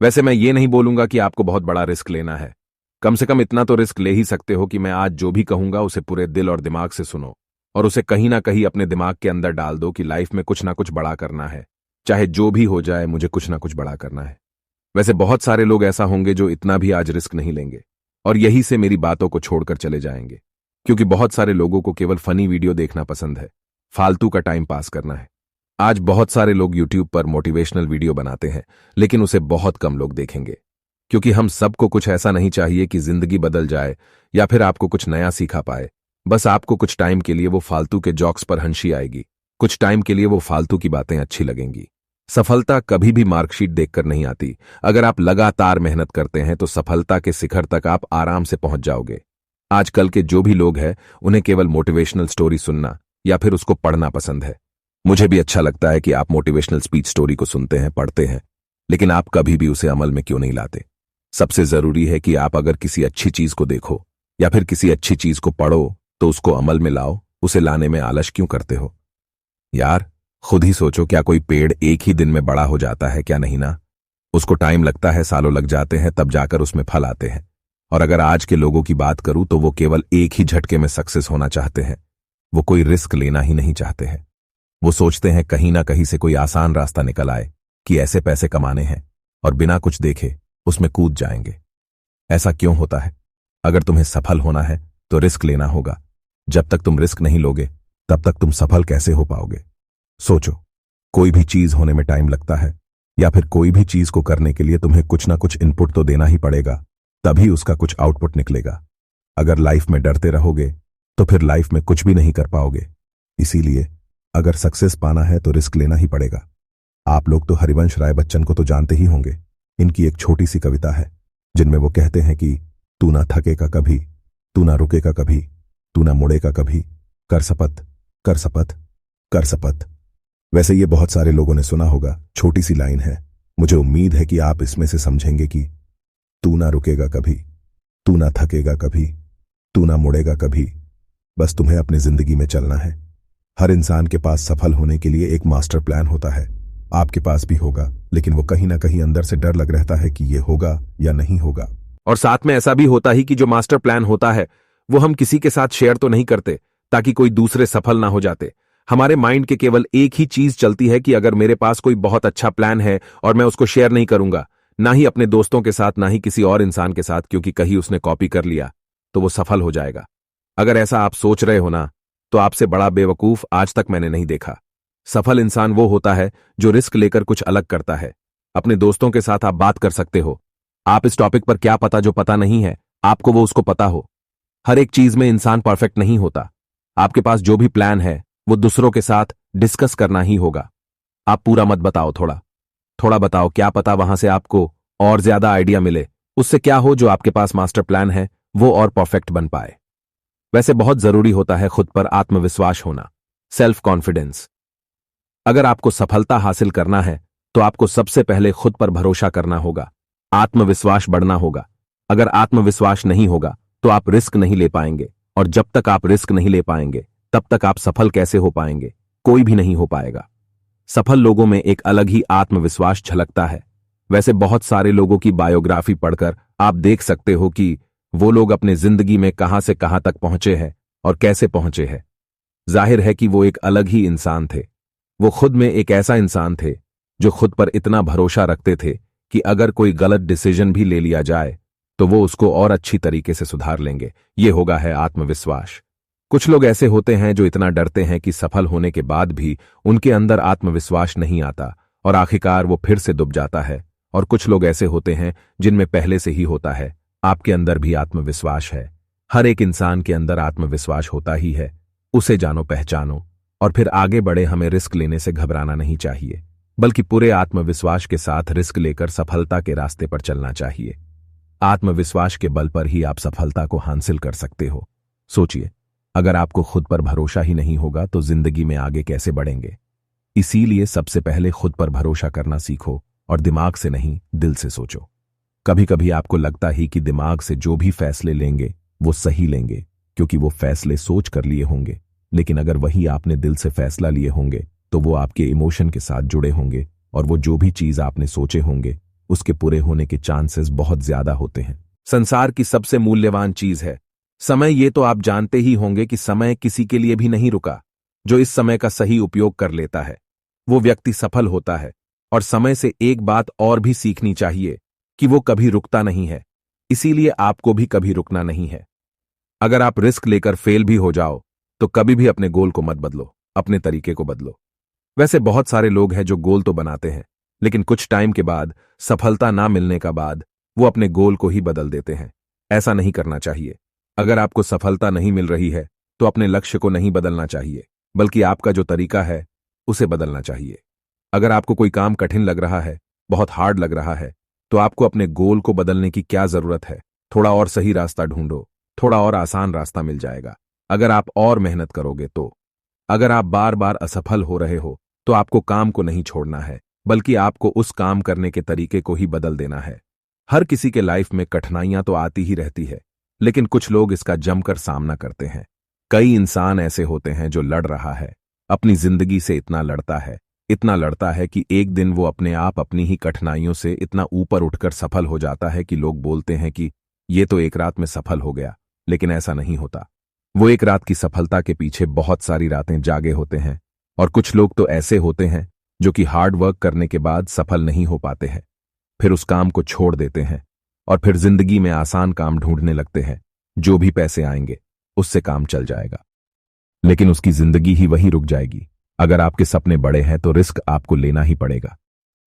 वैसे मैं ये नहीं बोलूंगा कि आपको बहुत बड़ा रिस्क लेना है। कम से कम इतना तो रिस्क ले ही सकते हो कि मैं आज जो भी कहूंगा उसे पूरे दिल और दिमाग से सुनो और उसे कहीं ना कहीं अपने दिमाग के अंदर डाल दो कि लाइफ में कुछ ना कुछ बड़ा करना है। चाहे जो भी हो जाए, मुझे कुछ ना कुछ बड़ा करना है। वैसे बहुत सारे लोग ऐसा होंगे जो इतना भी आज रिस्क नहीं लेंगे और यही से मेरी बातों को छोड़कर चले जाएंगे, क्योंकि बहुत सारे लोगों को केवल फनी वीडियो देखना पसंद है, फालतू का टाइम पास करना है। आज बहुत सारे लोग यूट्यूब पर मोटिवेशनल वीडियो बनाते हैं, लेकिन उसे बहुत कम लोग देखेंगे, क्योंकि हम सबको कुछ ऐसा नहीं चाहिए कि जिंदगी बदल जाए या फिर आपको कुछ नया सीखा पाए। बस आपको कुछ टाइम के लिए वो फालतू के जॉक्स पर हंसी आएगी, कुछ टाइम के लिए वो फालतू की बातें अच्छी लगेंगी। सफलता कभी भी मार्कशीट देखकर नहीं आती। अगर आप लगातार मेहनत करते हैं तो सफलता के शिखर तक आप आराम से पहुंच जाओगे। आजकल के जो भी लोग हैं उन्हें केवल मोटिवेशनल स्टोरी सुनना या फिर उसको पढ़ना पसंद है। मुझे भी अच्छा लगता है कि आप मोटिवेशनल स्पीच स्टोरी को सुनते हैं, पढ़ते हैं, लेकिन आप कभी भी उसे अमल में क्यों नहीं लाते? सबसे जरूरी है कि आप अगर किसी अच्छी चीज को देखो या फिर किसी अच्छी चीज को पढ़ो तो उसको अमल में लाओ। उसे लाने में आलस क्यों करते हो यार? खुद ही सोचो, क्या कोई पेड़ एक ही दिन में बड़ा हो जाता है? क्या नहीं ना। उसको टाइम लगता है, सालों लग जाते हैं, तब जाकर उसमें फल आते हैं। और अगर आज के लोगों की बात करूं तो वो केवल एक ही झटके में सक्सेस होना चाहते हैं। वो कोई रिस्क लेना ही नहीं चाहते हैं। वो सोचते हैं कहीं ना कहीं से कोई आसान रास्ता निकल आए कि ऐसे पैसे कमाने हैं, और बिना कुछ देखे उसमें कूद जाएंगे। ऐसा क्यों होता है? अगर तुम्हें सफल होना है तो रिस्क लेना होगा। जब तक तुम रिस्क नहीं लोगे तब तक तुम सफल कैसे हो पाओगे? सोचो, कोई भी चीज होने में टाइम लगता है, या फिर कोई भी चीज को करने के लिए तुम्हें कुछ ना कुछ इनपुट तो देना ही पड़ेगा, तभी उसका कुछ आउटपुट निकलेगा। अगर लाइफ में डरते रहोगे तो फिर लाइफ में कुछ भी नहीं कर पाओगे। इसीलिए अगर सक्सेस पाना है तो रिस्क लेना ही पड़ेगा। आप लोग तो हरिवंश राय बच्चन को तो जानते ही होंगे। इनकी एक छोटी सी कविता है जिनमें वो कहते हैं कि तू ना थकेगा कभी, तू ना रुकेगा कभी, तू ना मुड़ेगा कभी, कर शपथ, कर शपथ, कर शपथ। वैसे ये बहुत सारे लोगों ने सुना होगा। छोटी सी लाइन है, मुझे उम्मीद है कि आप इसमें से समझेंगे कि तू ना रुकेगा कभी, तू ना थकेगा कभी, तू ना मुड़ेगा कभी। बस तुम्हें अपनी जिंदगी में चलना है। हर इंसान के पास सफल होने के लिए एक मास्टर प्लान होता है। आपके पास भी होगा, लेकिन वो कहीं ना कहीं अंदर से डर लग रहता है कि ये होगा या नहीं होगा। और साथ में ऐसा भी होता ही कि जो मास्टर प्लान होता है वो हम किसी के साथ शेयर तो नहीं करते ताकि कोई दूसरे सफल ना हो जाते। हमारे माइंड के केवल एक ही चीज चलती है कि अगर मेरे पास कोई बहुत अच्छा प्लान है और मैं उसको शेयर नहीं करूंगा, ना ही अपने दोस्तों के साथ, ना ही किसी और इंसान के साथ, क्योंकि कहीं उसने कॉपी कर लिया तो वो सफल हो जाएगा। अगर ऐसा आप सोच रहे हो ना, तो आपसे बड़ा बेवकूफ आज तक मैंने नहीं देखा। सफल इंसान वो होता है जो रिस्क लेकर कुछ अलग करता है। अपने दोस्तों के साथ आप बात कर सकते हो। आप इस टॉपिक पर क्या पता जो पता नहीं है आपको, वो उसको पता हो। हर एक चीज में इंसान परफेक्ट नहीं होता। आपके पास जो भी प्लान है वो दूसरों के साथ डिस्कस करना ही होगा। आप पूरा मत बताओ, थोड़ा थोड़ा बताओ। क्या पता वहां से आपको और ज्यादा आइडिया मिले। उससे क्या हो, जो आपके पास मास्टर प्लान है वो और परफेक्ट बन पाए। वैसे बहुत जरूरी होता है खुद पर आत्मविश्वास होना, सेल्फ कॉन्फिडेंस। अगर आपको सफलता हासिल करना है तो आपको सबसे पहले खुद पर भरोसा करना होगा, आत्मविश्वास बढ़ना होगा। अगर आत्मविश्वास नहीं होगा तो आप रिस्क नहीं ले पाएंगे, और जब तक आप रिस्क नहीं ले पाएंगे तब तक आप सफल कैसे हो पाएंगे? कोई भी नहीं हो पाएगा। सफल लोगों में एक अलग ही आत्मविश्वास झलकता है। वैसे बहुत सारे लोगों की बायोग्राफी पढ़कर आप देख सकते हो कि वो लोग अपने जिंदगी में कहां से कहां तक पहुंचे हैं और कैसे पहुंचे हैं। जाहिर है कि वो एक अलग ही इंसान थे। वो खुद में एक ऐसा इंसान थे जो खुद पर इतना भरोसा रखते थे कि अगर कोई गलत डिसीजन भी ले लिया जाए तो वो उसको और अच्छी तरीके से सुधार लेंगे। ये होगा है आत्मविश्वास। कुछ लोग ऐसे होते हैं जो इतना डरते हैं कि सफल होने के बाद भी उनके अंदर आत्मविश्वास नहीं आता और आखिरकार वो फिर से डूब जाता है। और कुछ लोग ऐसे होते हैं जिनमें पहले से ही होता है। आपके अंदर भी आत्मविश्वास है। हर एक इंसान के अंदर आत्मविश्वास होता ही है। उसे जानो, पहचानो और फिर आगे बढ़े। हमें रिस्क लेने से घबराना नहीं चाहिए, बल्कि पूरे आत्मविश्वास के साथ रिस्क लेकर सफलता के रास्ते पर चलना चाहिए। आत्मविश्वास के बल पर ही आप सफलता को हासिल कर सकते हो। सोचिए, अगर आपको खुद पर भरोसा ही नहीं होगा तो जिंदगी में आगे कैसे बढ़ेंगे? इसीलिए सबसे पहले खुद पर भरोसा करना सीखो, और दिमाग से नहीं, दिल से सोचो। कभी कभी आपको लगता ही कि दिमाग से जो भी फैसले लेंगे वो सही लेंगे, क्योंकि वो फैसले सोच कर लिए होंगे। लेकिन अगर वही आपने दिल से फैसला लिए होंगे तो वो आपके इमोशन के साथ जुड़े होंगे, और वो जो भी चीज आपने सोचे होंगे उसके पूरे होने के चांसेस बहुत ज्यादा होते हैं। संसार की सबसे मूल्यवान चीज है समय। ये तो आप जानते ही होंगे कि समय किसी के लिए भी नहीं रुका। जो इस समय का सही उपयोग कर लेता है वो व्यक्ति सफल होता है। और समय से एक बात और भी सीखनी चाहिए कि वो कभी रुकता नहीं है। इसीलिए आपको भी कभी रुकना नहीं है। अगर आप रिस्क लेकर फेल भी हो जाओ तो कभी भी अपने गोल को मत बदलो, अपने तरीके को बदलो। वैसे बहुत सारे लोग हैं जो गोल तो बनाते हैं लेकिन कुछ टाइम के बाद, सफलता ना मिलने का बाद, वो अपने गोल को ही बदल देते हैं। ऐसा नहीं करना चाहिए। अगर आपको सफलता नहीं मिल रही है तो अपने लक्ष्य को नहीं बदलना चाहिए, बल्कि आपका जो तरीका है उसे बदलना चाहिए। अगर आपको कोई काम कठिन लग रहा है, बहुत हार्ड लग रहा है, तो आपको अपने गोल को बदलने की क्या जरूरत है? थोड़ा और सही रास्ता ढूंढो, थोड़ा और आसान रास्ता मिल जाएगा अगर आप और मेहनत करोगे तो। अगर आप बार बार असफल हो रहे हो तो आपको काम को नहीं छोड़ना है, बल्कि आपको उस काम करने के तरीके को ही बदल देना है। हर किसी के लाइफ में कठिनाइयां तो आती ही रहती है, लेकिन कुछ लोग इसका जमकर सामना करते हैं। कई इंसान ऐसे होते हैं जो लड़ रहा है, अपनी जिंदगी से इतना लड़ता है कि एक दिन वो अपने आप अपनी ही कठिनाइयों से इतना ऊपर उठकर सफल हो जाता है कि लोग बोलते हैं कि ये तो एक रात में सफल हो गया। लेकिन ऐसा नहीं होता। वो एक रात की सफलता के पीछे बहुत सारी रातें जागे होते हैं। और कुछ लोग तो ऐसे होते हैं जो कि हार्ड वर्क करने के बाद सफल नहीं हो पाते हैं, फिर उस काम को छोड़ देते हैं और फिर जिंदगी में आसान काम ढूंढने लगते हैं। जो भी पैसे आएंगे उससे काम चल जाएगा, लेकिन उसकी जिंदगी ही वहीं रुक जाएगी। अगर आपके सपने बड़े हैं तो रिस्क आपको लेना ही पड़ेगा।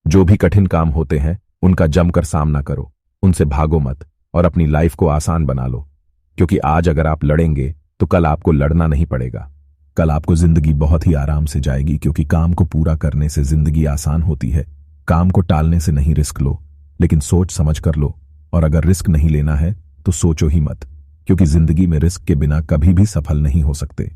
जो भी कठिन काम होते हैं उनका जमकर सामना करो, उनसे भागो मत और अपनी लाइफ को आसान बना लो। क्योंकि आज अगर आप लड़ेंगे तो कल आपको लड़ना नहीं पड़ेगा। कल आपको जिंदगी बहुत ही आराम से जाएगी, क्योंकि काम को पूरा करने से जिंदगी आसान होती है। काम को टालने से नहीं रिस्क लो, लेकिन सोच समझ कर लो। और अगर रिस्क नहीं लेना है तो सोचो ही मत, क्योंकि जिंदगी में रिस्क के बिना कभी भी सफल नहीं हो सकते।